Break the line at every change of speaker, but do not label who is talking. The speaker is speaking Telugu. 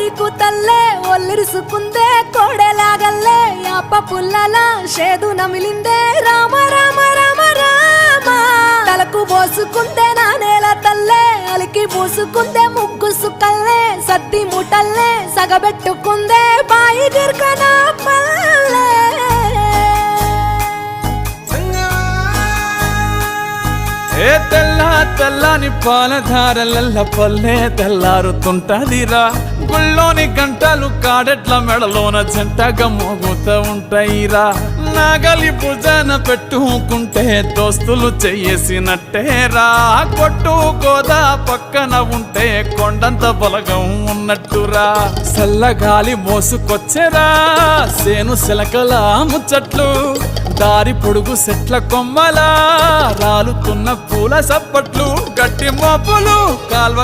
నీకు తల్లే ఒల్లిరుసుకుందే కోడెలాగల్లే యాప పుల్లల షేదు నమిలిందే రామ రామ రామ రామ తలకు పోసుకుందే నా నేల తల్లే అలికి పూసుకుందే ముగ్గు సుక్కల్లే సత్తి ముటల్లే సగబెట్టుకుందే బాయి గిర్కన పల్లె
ఏ తెల్ల తెల్లని పాలధారలల్ల పల్లె తెల్లారుతుంటదిరా గుళ్ళోని గంటలు కాడెట్ల మెడలోన జంటగా మోగుతూ ఉంటాయిరా నాగలి భుజాన పెట్టుకుంటే దోస్తులు చెయ్యేసినట్టేరా కొట్టు గోదా పక్కన ఉంటే కొండంత బలగం ఉన్నట్టురా చల్లగాలి మోసుకొచ్చెరా సేను శిలకల ముచ్చట్లు దారి పొడుగు సెట్ల కొమ్మలా రాలుతున్న పూల సప్పట్లు గట్టి మోపులు కాల్వ